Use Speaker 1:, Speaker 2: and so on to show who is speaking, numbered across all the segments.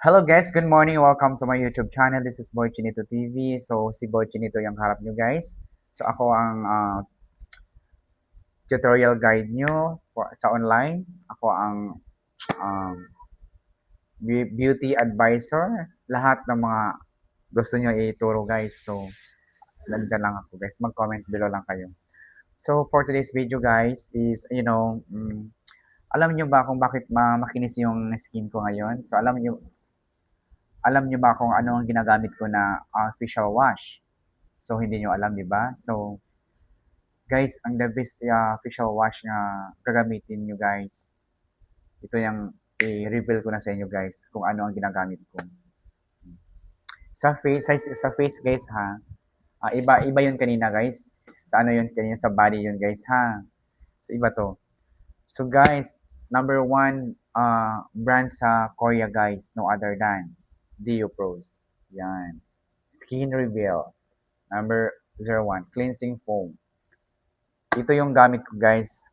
Speaker 1: Hello guys, good morning. Welcome to my YouTube channel. This is Boy Chinito TV. So si Boy Chinito yung harap nyo guys. So ako ang tutorial guide nyo sa online. Ako ang um, beauty advisor. Lahat ng mga gusto nyo ituro guys. So nandyan lang ako guys. Mag-comment below lang kayo. So for today's video guys is, alam nyo ba kung bakit makinis yung skin ko ngayon? So alam nyo ba kung ano ang ginagamit ko na facial wash? So, hindi nyo alam, di ba? So, guys, ang the best facial wash na gagamitin nyo, guys. Ito yung i-reveal ko na sa inyo, guys, kung ano ang ginagamit ko. Sa face, guys, ha? Iba yun kanina, guys. Sa ano yun kanina? Sa body yun, guys, ha? So, iba to. So, guys, number one brand sa Korea, guys, no other than Deopros. Yan. Skin Reveal. Number 01, cleansing foam. Ito yung gamit ko guys,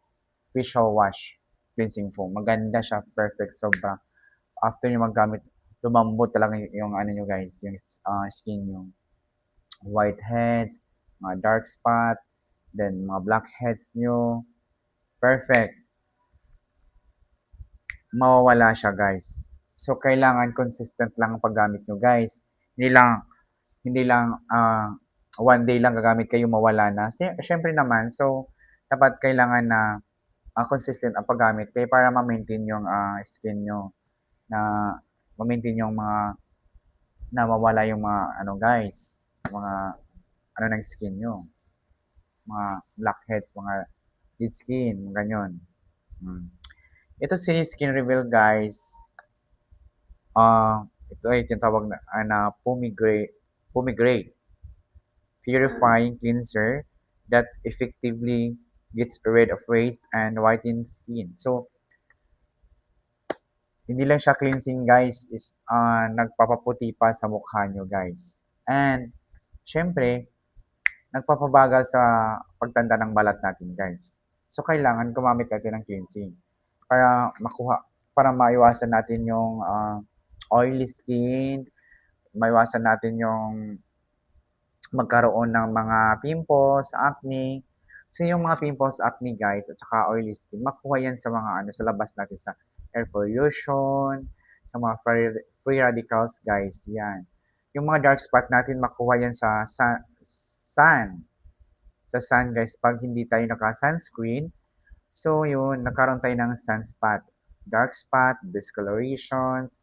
Speaker 1: facial wash, cleansing foam. Maganda siya, perfect, sobra. After nyo maggamit, lumambot talaga yung ano nyo guys, yung skin nyo. Whiteheads, mga dark spot, then mga blackheads nyo. Perfect. Mawawala siya guys. So, kailangan consistent lang ang paggamit nyo guys. Hindi lang one day lang gagamit kayo mawala na. Siyempre naman, so dapat kailangan na consistent ang paggamit kaya para ma-maintain yung skin nyo na ma-maintain yung mga na mawala yung mga ano guys, mga ano ng skin nyo, mga blackheads, mga dead skin, ganyan. Ito si Skin Reveal guys. Ito ay tinatawag na pomegranate purifying cleanser that effectively gets rid of waste and whitens skin. So, hindi lang siya cleansing guys, is nagpapaputi pa sa mukha nyo guys. And, syempre, nagpapabagal sa pagtanda ng balat natin guys. So, kailangan gumamit natin ng cleansing para maiwasan natin yung oily skin, maiwasan natin yung magkaroon ng mga pimples, acne. So, yung mga pimples, acne guys, at saka oily skin, makuha yan sa mga ano, sa labas natin sa air pollution, sa mga free radicals guys, yan. Yung mga dark spot natin, makuha yan sa sun. Sa sun guys, pag hindi tayo naka-sunscreen, so yun, nagkaroon tayo ng sunspot, dark spot, discolorations,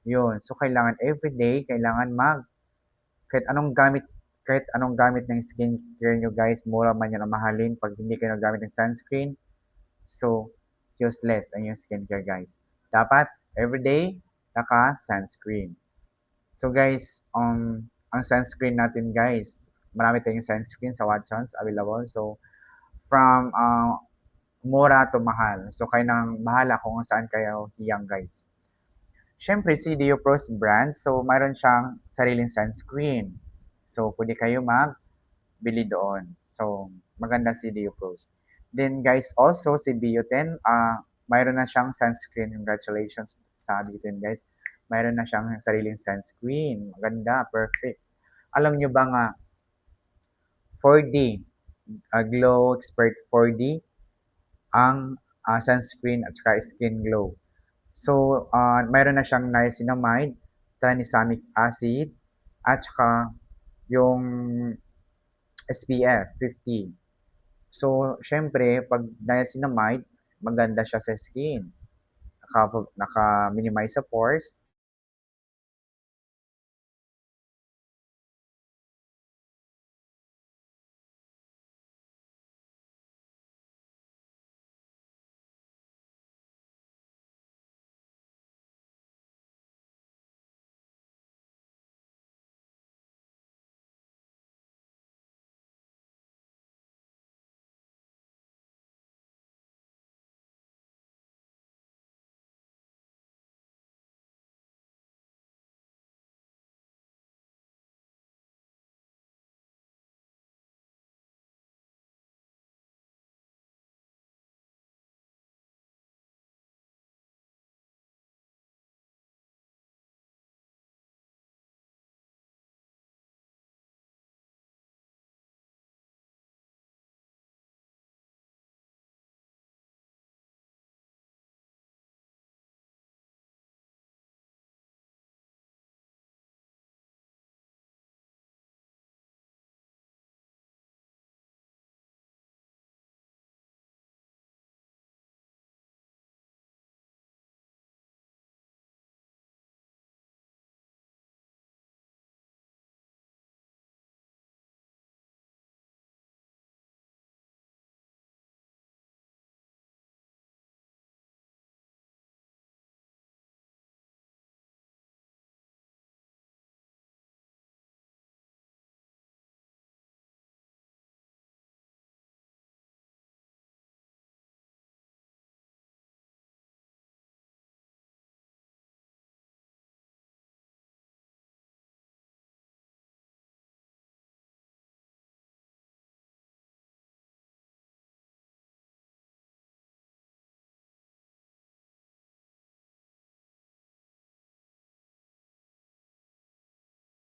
Speaker 1: yun. So, kailangan everyday, kailangan kahit anong gamit ng skincare nyo guys, mura man yan o mahalin, pag hindi kayo nagamit ng sunscreen, so useless ang yung skincare guys. Dapat everyday naka-sunscreen. So guys, ang sunscreen natin guys, marami tayong sunscreen sa Watsons available. So from mura to mahal. So kayo nang bahala kung saan kayo hiyang guys. Siyempre, si Deopros brand, so mayroon siyang sariling sunscreen. So, pwede kayo magbili doon. So, maganda si Deopros. Then, guys, also si Bioten, mayroon na siyang sunscreen. Congratulations sa Bioten, guys. Mayroon na siyang sariling sunscreen. Maganda, perfect. Alam nyo ba nga, 4D, Glow Expert 4D, ang sunscreen at saka skin glow. So, mayroon na siyang niacinamide, tranexamic acid, at saka yung SPF 50. So, syempre, pag niacinamide, maganda siya sa skin. Naka-minimize sa pores,